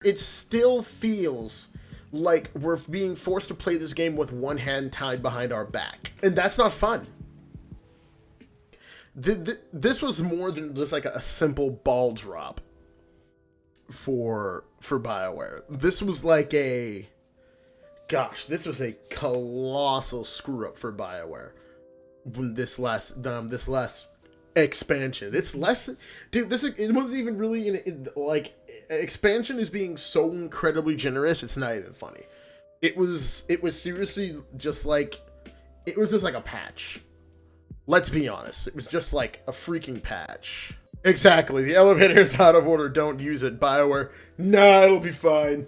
It still feels like we're being forced to play this game with one hand tied behind our back. And that's not fun. This was more than just like a simple ball drop for Bioware. This was like this was a colossal screw up for Bioware. When this last expansion, it's less, dude. It wasn't even really like expansion is being so incredibly generous. It's not even funny. It was seriously just like a patch. Let's be honest. It was just like a freaking patch. Exactly. The elevator's out of order. Don't use it. BioWare. Nah, it'll be fine.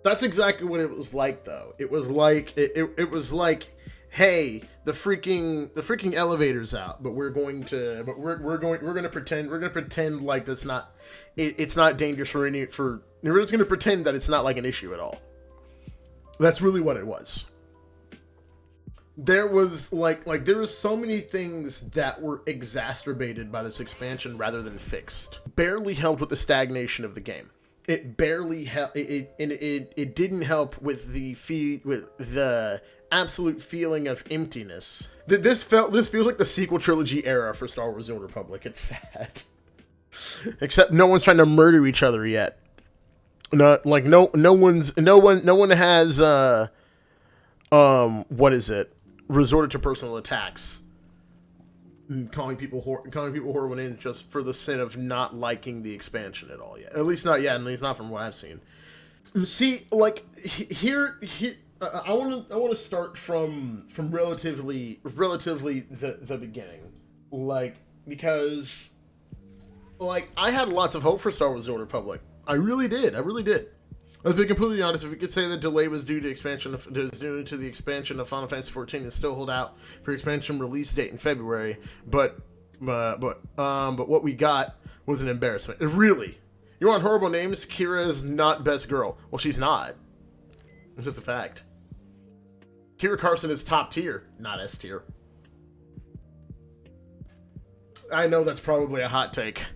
That's exactly what it was like, though. It was like it was like, hey, the freaking elevator's out, but we're gonna pretend like that's not it's not dangerous we're just gonna pretend that it's not like an issue at all. That's really what it was. There was there was so many things that were exacerbated by this expansion rather than fixed. Barely helped with the stagnation of the game. It barely helped. It didn't help with the absolute feeling of emptiness. This feels like the sequel trilogy era for Star Wars: The Old Republic. It's sad. Except no one's trying to murder each other yet. No one has what is it? Resorted to personal attacks, calling people horrible names just for the sin of not liking the expansion at all yet. At least not yet. At least not from what I've seen. See, like here, I want to start from relatively the beginning, like because like I had lots of hope for Star Wars: The Old Republic. I really did. Let's be completely honest. If we could say the delay was due to the expansion of Final Fantasy XIV, and still hold out for expansion release date in February, but what we got was an embarrassment. Really, you want horrible names? Kira is not best girl. Well, she's not. It's just a fact. Kira Carson is top tier, not S tier. I know that's probably a hot take.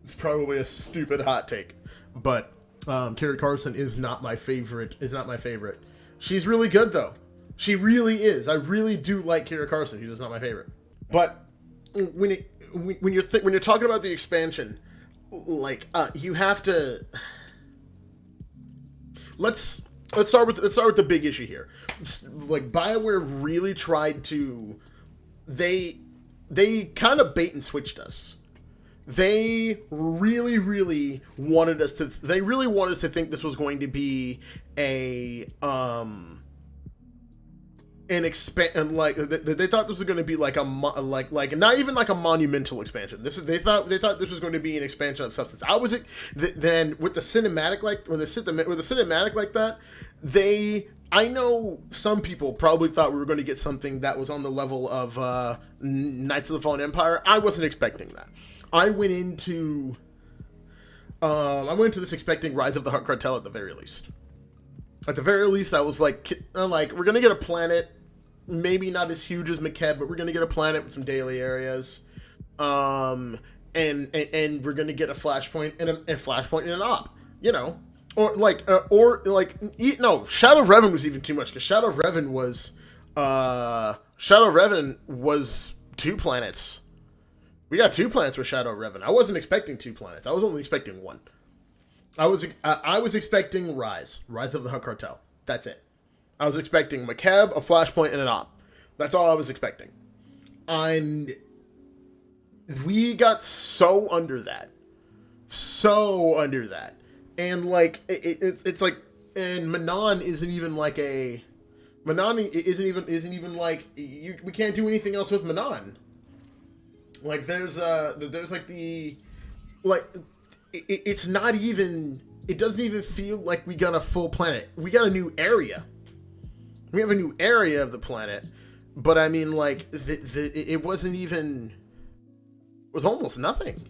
It's probably a stupid hot take, but. Kira Carson is not my favorite. She's really good though. She really is. I really do like Kira Carson. She's just not my favorite. But when you're talking about the expansion, like you have to. Let's start with the big issue here. Like Bioware really tried to. They kind of bait and switched us. They really wanted us to think this was going to be they thought this was going to be like not even like a monumental expansion. They thought this was going to be an expansion of substance. Then with the cinematic like that, I know some people probably thought we were going to get something that was on the level of Knights of the Fallen Empire. I wasn't expecting that. I went into this expecting Rise of the Hutt Cartel at the very least. At the very least, I was like we're gonna get a planet, maybe not as huge as McKeb, but we're gonna get a planet with some daily areas, and we're gonna get a flashpoint and an op, you know, no, Shadow of Revan was even too much because Shadow of Revan was 2 planets. We got 2 planets with Shadow of Revan. I wasn't expecting 2 planets. I was only expecting 1. I was expecting Rise of the Hutt Cartel. That's it. I was expecting McKeb, a flashpoint, and an op. That's all I was expecting. And we got so under that. And like it's like, and Manon isn't even like we can't do anything else with Manon. Like it's not even, it doesn't even feel like we got a full planet. We got a new area. We have a new area of the planet, but I mean like it wasn't even, it was almost nothing.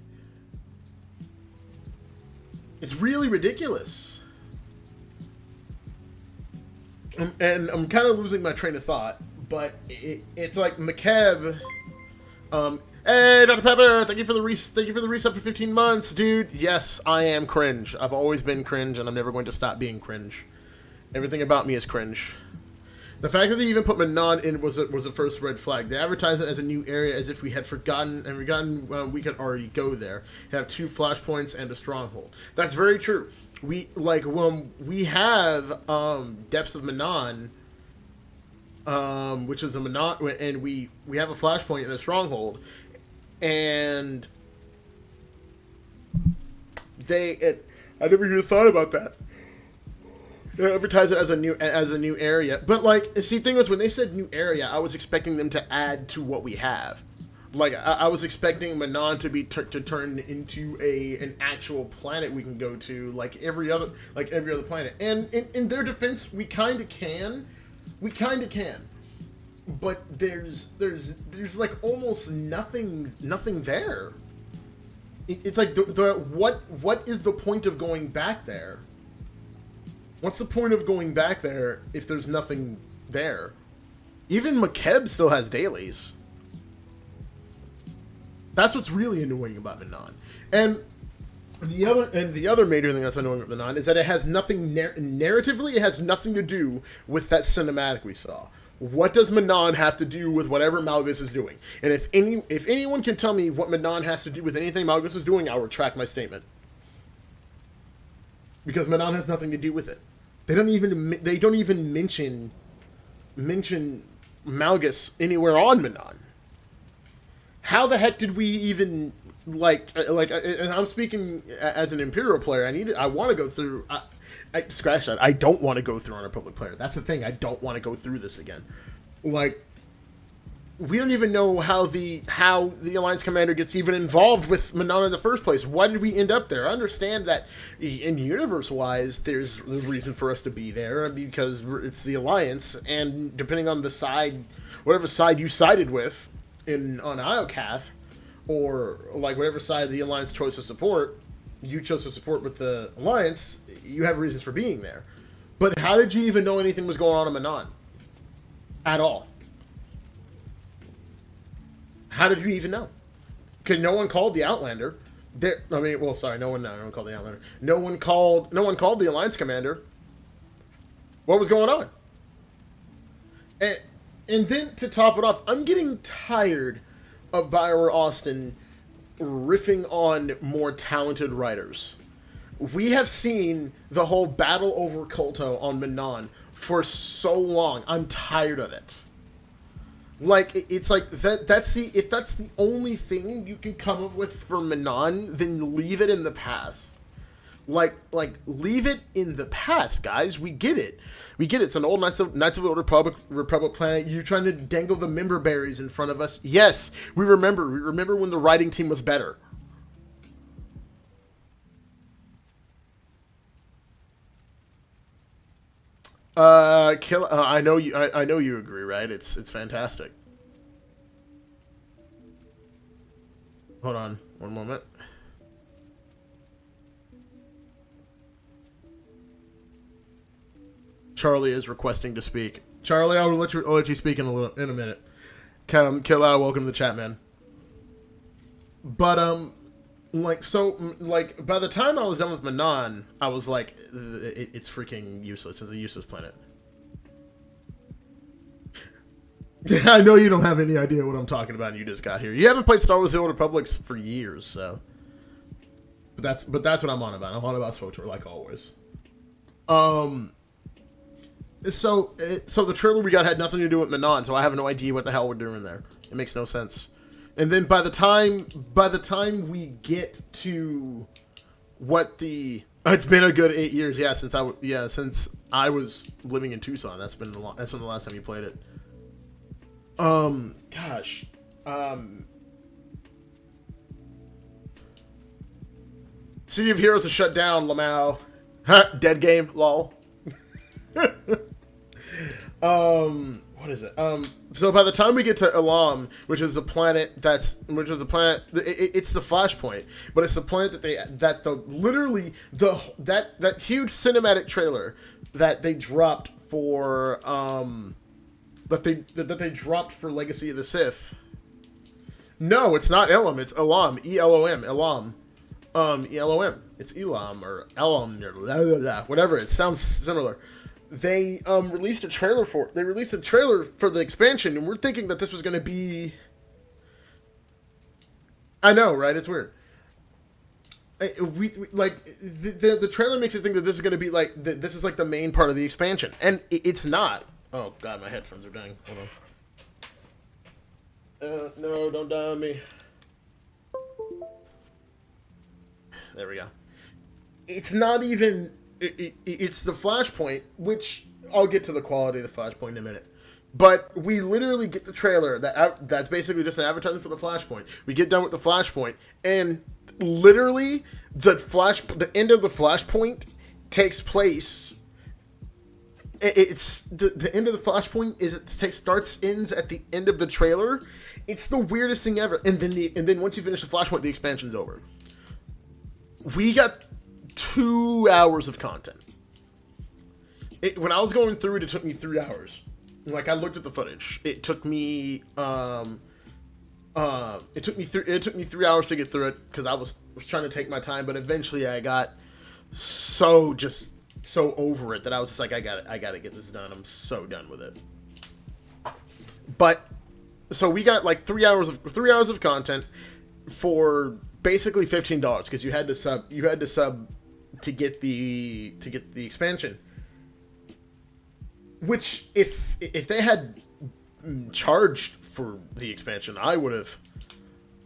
It's really ridiculous. And I'm kind of losing my train of thought, but it's like McKeb, Hey, Dr. Pepper, thank you for the reset for 15 months, dude. Yes, I am cringe. I've always been cringe, and I'm never going to stop being cringe. Everything about me is cringe. The fact that they even put Manon in was a first red flag. They advertised it as a new area as if we had forgotten we could already go there. Have 2 flashpoints and a stronghold. That's very true. We have Depths of Manon, which is a Manon, and we have a flashpoint and a stronghold, and I never even thought about that. They advertise it as a new area, but like, see, thing was when they said new area, I was expecting them to add to what we have. Like, I was expecting Manon to be to turn into an actual planet we can go to, like every other planet. And in their defense, we kind of can, but there's like almost nothing there. It's like what is the point of going back there? What's the point of going back there if there's nothing there? Even McKeb still has dailies. That's what's really annoying about Manon. And the other major thing that's annoying about Manon is that it has nothing narratively. It has nothing to do with that cinematic we saw. What does Manon have to do with whatever Malgus is doing? And if anyone can tell me what Manon has to do with anything Malgus is doing, I'll retract my statement. Because Manon has nothing to do with it. They don't even mention Malgus anywhere on Manon. How the heck did we even and I'm speaking as an Imperial player. I want to go through. Scratch that. I don't want to go through on a Republic player. That's the thing. I don't want to go through this again. Like, we don't even know how the Alliance Commander gets even involved with Manon in the first place. Why did we end up there? I understand that in universe-wise, there's a reason for us to be there because it's the Alliance, and depending on the side, whatever side you sided with on Iocath, or like whatever side the Alliance chose to support, you chose to support with the Alliance, you have reasons for being there. But how did you even know anything was going on in Manon? At all. How did you even know? Because no one called the Outlander. No one called the Outlander. No one called the Alliance Commander. What was going on? And then to top it off, I'm getting tired of Bioware Austin riffing on more talented writers. We have seen the whole battle over Kulto on Manon for so long. I'm tired of it. Like, it's like if that's the only thing you can come up with for Manon, then leave it in the past. Like leave it in the past, guys. We get it. It's an old Knights of the Old Republic planet. You're trying to dangle the member berries in front of us. Yes, we remember. We remember when the writing team was better. I know you. I know you agree, right? It's fantastic. Hold on, one moment. Charlie is requesting to speak. Charlie, I'll let you speak in a minute. Kill out. Welcome to the chat, man. But by the time I was done with Manon, I was like, it's freaking useless. It's a useless planet. I know you don't have any idea what I'm talking about, and you just got here. You haven't played Star Wars: The Old Republic for years, so. But that's what I'm on about. I'm on about SWTOR, like always. So the trailer we got had nothing to do with Manon, so I have no idea what the hell we're doing there. It makes no sense. And then by the time we get to what it's been a good 8 years, since I was living in Tucson. That's when the last time you played it. City of Heroes is shut down, Lamau. Dead game, lol. What is it? So by the time we get to Elam, which is the planet it's the Flashpoint, but it's the planet that huge cinematic trailer that they dropped for that they dropped for Legacy of the Sith. No, it's not Elam. It's Elam. E-L-O-M. Elam. E-L-O-M. It's Elam or Elam or blah, blah, blah, whatever. It sounds similar. They released a trailer for it. They released a trailer for the expansion, and we're thinking that this was going to be. I know, right? It's weird. We like the trailer makes it think that this is going to be like this is like the main part of the expansion, and it's not. Oh god, my headphones are dying. Hold on. No, don't die on me. There we go. It's not even. It's the Flashpoint, which I'll get to the quality of the Flashpoint in a minute. But we literally get the trailer that's basically just an advertisement for the Flashpoint. We get done with the Flashpoint, and literally the end of the Flashpoint takes place. It's the end of the Flashpoint ends at the end of the trailer. It's the weirdest thing ever. And then once you finish the Flashpoint, the expansion's over. We got 2 hours of content. When I was going through it took me 3 hours. Like, I looked at the footage. It took me 3 hours to get through it because I was trying to take my time, but eventually I got so over it that I was just like, I gotta get this done. I'm so done with it. But so we got like 3 hours of content for basically $15 because you had to sub to get the expansion. Which if they had charged for the expansion, I would have.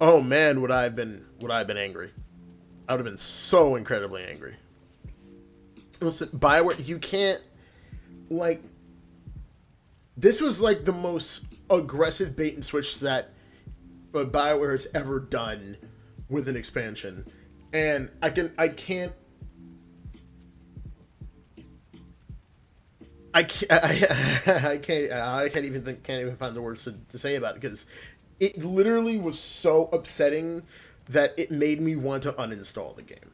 Oh man, would I have been angry? I would have been so incredibly angry. Listen, Bioware, you can't like. This was like the most aggressive bait and switch that Bioware has ever done with an expansion, and I can't even find the words to say about it because it literally was so upsetting that it made me want to uninstall the game.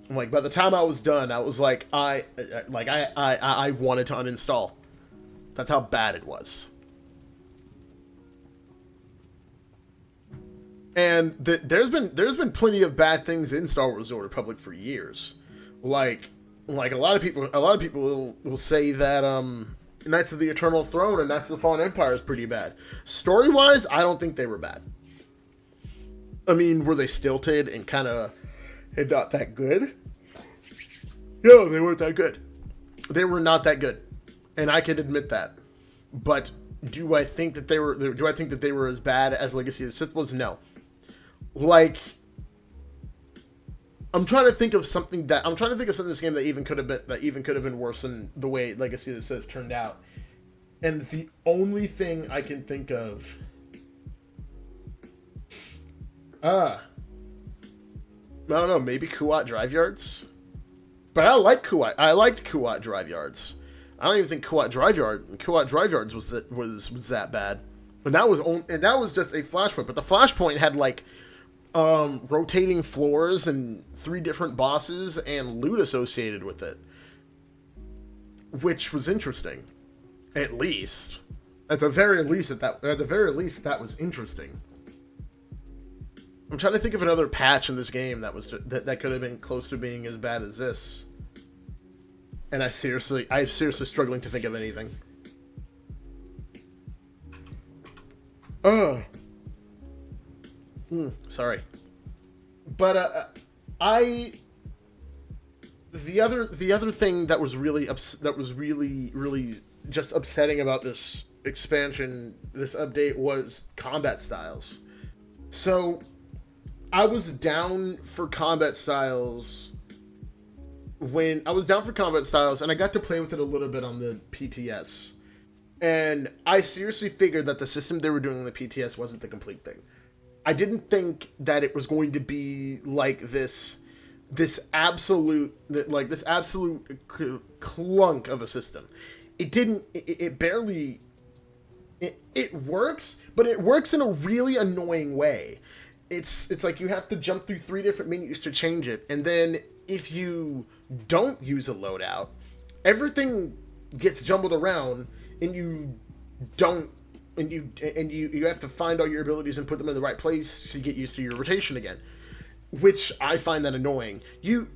Like, by the time I was done, I was like, I wanted to uninstall. That's how bad it was. And there's been plenty of bad things in Star Wars: The Old Republic for years. Like a lot of people will say that Knights of the Eternal Throne and Knights of the Fallen Empire is pretty bad. Story-wise, I don't think they were bad. I mean, were they stilted and kind of not that good? No, they weren't that good. They were not that good, and I can admit that. But do I think that they were as bad as Legacy of the Sith was? No. Like, I'm trying to think of something in this game that even could have been worse than the way Legacy of the Sith turned out. And the only thing I can think of, I don't know, maybe Kuat Drive Yards. But I liked Kuat Drive Yards. I don't even think Kuat Drive Yards was that bad. And that was just a flashpoint. But the flashpoint had like rotating floors and 3 different bosses and loot associated with it, which was interesting. At the very least, that was interesting. I'm trying to think of another patch in this game that could have been close to being as bad as this, and I'm seriously struggling to think of anything. Sorry, but the other thing that was really just upsetting about this expansion, this update, was combat styles. So I was down for combat styles and I got to play with it a little bit on the PTS. And I seriously figured that the system they were doing on the PTS wasn't the complete thing. I didn't think that it was going to be like this absolute clunk of a system. It works, but it works in a really annoying way. It's like you have to jump through 3 different menus to change it, and then if you don't use a loadout, everything gets jumbled around, and you don't you have to find all your abilities and put them in the right place to get used to your rotation again, which I find that annoying. You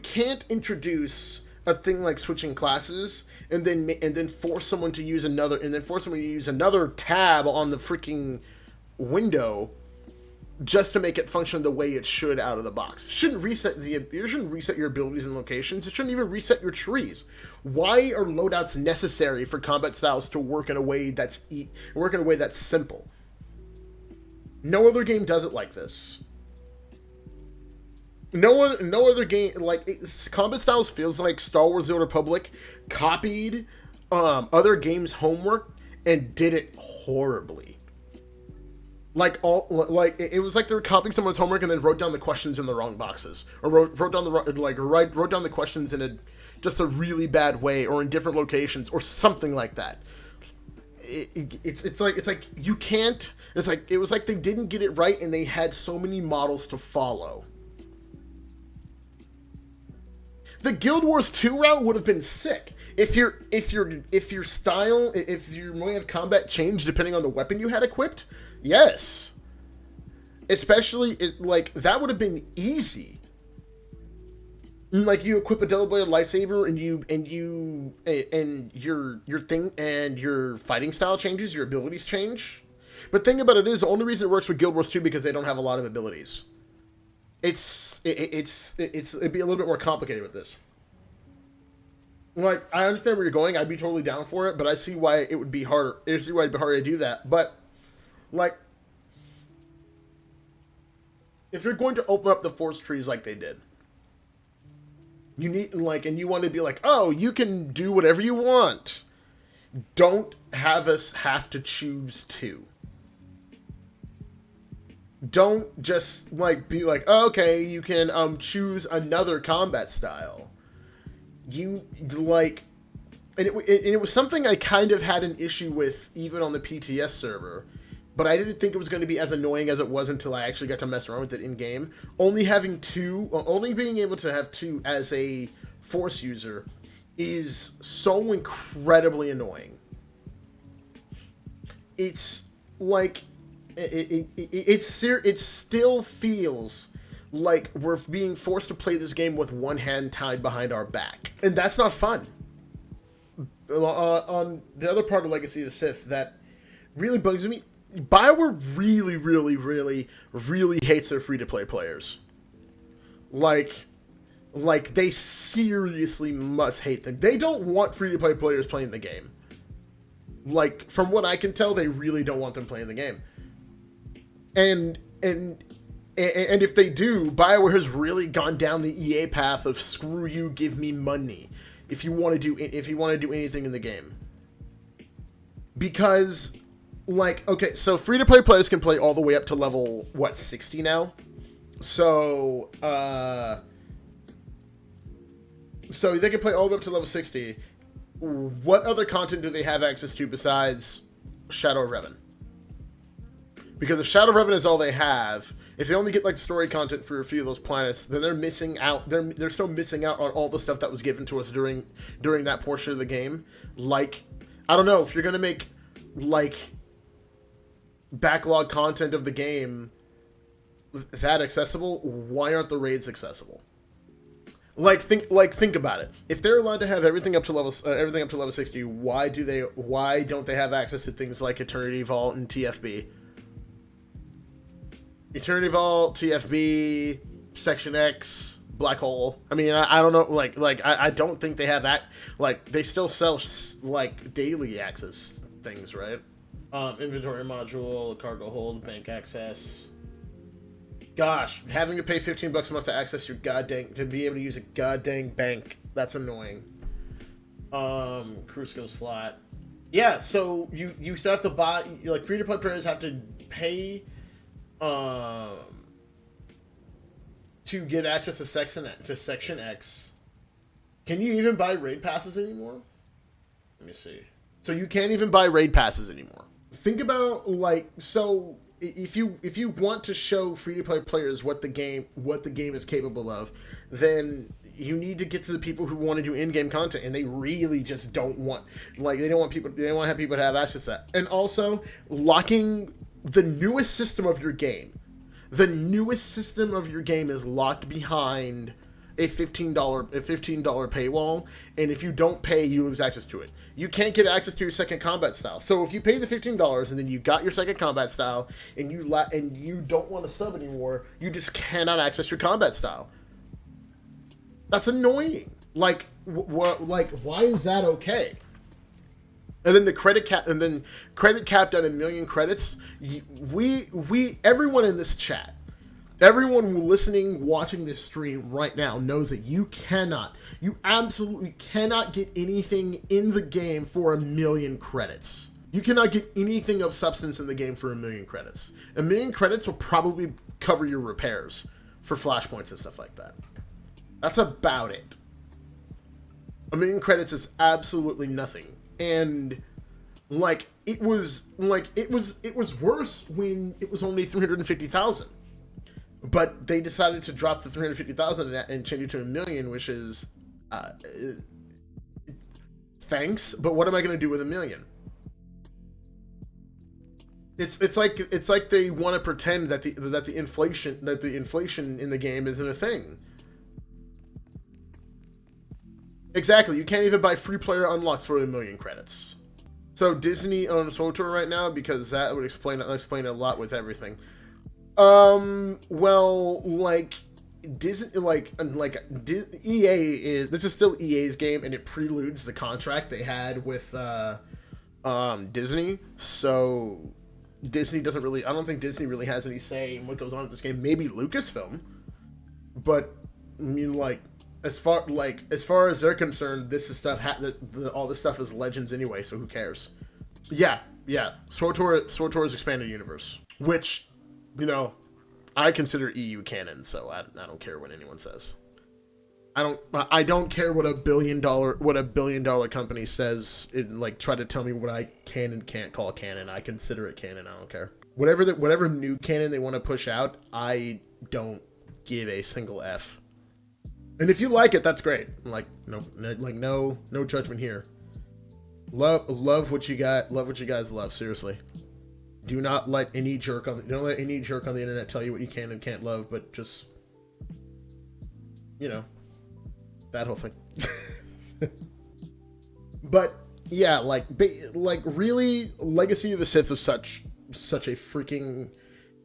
can't introduce a thing like switching classes and then force someone to use another tab on the freaking window just to make it function the way it should out of the box. You shouldn't reset your abilities and locations. It shouldn't even reset your trees. Why are loadouts necessary for combat styles to work in a way that's simple? No other game does it like this. No other game combat styles feels like Star Wars: The Old Republic copied other games' homework and did it horribly. It was like they were copying someone's homework and then wrote down the questions in the wrong boxes, or wrote down the questions in just a really bad way, or in different locations, or something like that. It's like you can't. It was like they didn't get it right, and they had so many models to follow. The Guild Wars 2 route would have been sick if your way of combat changed depending on the weapon you had equipped. Yes. Especially, that would have been easy. Like, you equip a double-bladed lightsaber, and your fighting style changes, your abilities change. But the thing about it is, the only reason it works with Guild Wars 2 because they don't have a lot of abilities. It'd be a little bit more complicated with this. Like, I understand where you're going. I'd be totally down for it, but I see why it would be harder. I see why it'd be harder to do that. But, if you're going to open up the force trees like they did, you need, and you want to be like, oh, you can do whatever you want. Don't have us have to choose two. Don't just, be like, oh, okay, you can, choose another combat style. And it was something I kind of had an issue with even on the PTS server, but I didn't think it was going to be as annoying as it was until I actually got to mess around with it in-game. Only being able to have two as a Force user is so incredibly annoying. It's like, it still feels like we're being forced to play this game with one hand tied behind our back. And that's not fun. On the other part of Legacy of the Sith that really bugs me, Bioware really, really, really, really hates their free-to-play players. Like, they seriously must hate them. They don't want free-to-play players playing the game. From what I can tell, they really don't want them playing the game. And if they do, BioWare has really gone down the EA path of screw you, give me money if you want to do anything in the game. Because, okay, so free-to-play players can play all the way up to level 60 now. So they can play all the way up to level 60. What other content do they have access to besides Shadow of Revan? Because if Shadow of Revan is all they have, if they only get story content for a few of those planets, then they're missing out. They're still missing out on all the stuff that was given to us during that portion of the game. I don't know, if you're gonna make backlog content of the game that accessible, why aren't the raids accessible? Think about it. If they're allowed to have everything up to level 60, why don't they have access to things like Eternity Vault and TFB? Eternity Vault, TFB, Section X, Black Hole. I mean, I don't know. I don't think they have that. They still sell daily access things, right? Inventory module, cargo hold, bank access. Gosh, having to pay $15 a month to access your to be able to use a goddamn bank. That's annoying. Crew skill slot. Yeah, so you still have to buy. Free to play players have to pay. To get access to Section X. Can you even buy raid passes anymore? Let me see. So you can't even buy raid passes anymore. Think about if you want to show free to play players what the game is capable of, then you need to get to the people who want to do in-game content, and they really just don't want, like, they don't want to have people to have access to that. And also, locking the newest system of your game. The newest system of your game is locked behind a $15 paywall, and if you don't pay, you lose access to it. You can't get access to your second combat style. So if you pay the $15 and then you got your second combat style, and you don't want to sub anymore, you just cannot access your combat style. That's annoying. Like, why is that okay? And then the credit cap, capped at 1 million credits. Everyone in this chat, everyone listening, watching this stream right now knows that you absolutely cannot get anything in the game for 1 million credits. You cannot get anything of substance in the game for 1 million credits. 1 million credits will probably cover your repairs for flashpoints and stuff like that. That's about it. 1 million credits is absolutely nothing. And like it was worse when it was only 350,000. But they decided to drop the 350,000 and change it to 1 million, which is thanks, but what am I going to do with 1 million? It's like they want to pretend that the inflation in the game isn't a thing. Exactly, you can't even buy free player unlocks for 1 million credits. So Disney owns SWTOR right now, because that would explain a lot with everything. Well, like Disney, EA is, this is still EA's game, and it preludes the contract they had with Disney. So Disney doesn't really, I don't think Disney really has any say in what goes on with this game. Maybe Lucasfilm, but I mean, like, as far as they're concerned, this is stuff. All this stuff is Legends anyway, so who cares? Yeah. SWTOR's expanded universe, which, you know, I consider EU canon, so I don't care what anyone says. I don't care what a $1 billion company says. Try to tell me what I can and can't call canon. I consider it canon. I don't care. Whatever new canon they want to push out, I don't give a single F. And if you like it, that's great. No judgment here. Love what you got. Love what you guys love. Seriously. Do not let any jerk on the internet tell you what you can and can't love, but just, you know, that whole thing. But yeah, really, Legacy of the Sith was such a freaking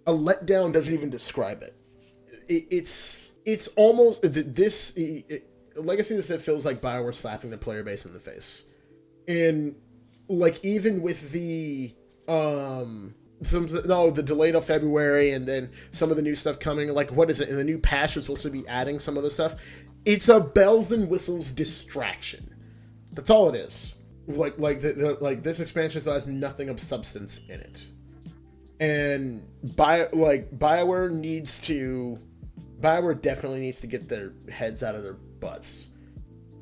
a letdown. Doesn't even describe it. It's almost Legacy of the Sith feels like Bioware slapping the player base in the face, and like even with the the delay till February, and then some of the new stuff coming, like, what is it, in the new patch is supposed to be adding some of the stuff. It's a bells and whistles distraction. That's all it is. This expansion has nothing of substance in it, and Bioware definitely needs to get their heads out of their butts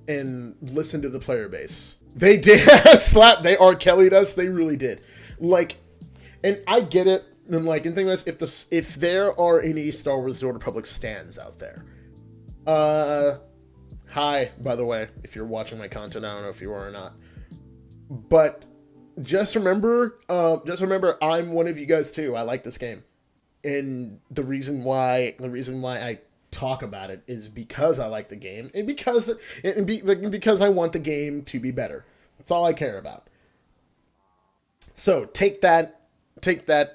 and listen to the player base. They did they R. Kelly'd us. They really did. And I get it. And and think about this, if there are any Star Wars: The Old Republic stands out there, hi, by the way, if you're watching my content, I don't know if you are or not, but just remember, I'm one of you guys too. I like this game, and the reason why I talk about it is because I like the game, and because I want the game to be better. That's all I care about. So take that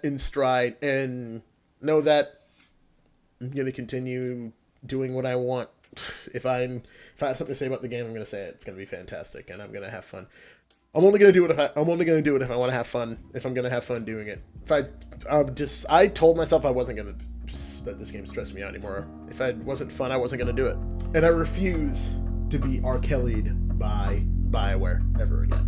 in stride, and know that I'm gonna continue doing what I want. If I have something to say about the game, I'm gonna say it. It's gonna be fantastic, and I'm gonna have fun. I'm only gonna do it if I want to have fun. If I'm gonna have fun doing it. I told myself I wasn't gonna let this game stress me out anymore. If it wasn't fun, I wasn't gonna do it. And I refuse to be R. Kelly'd by Bioware ever again.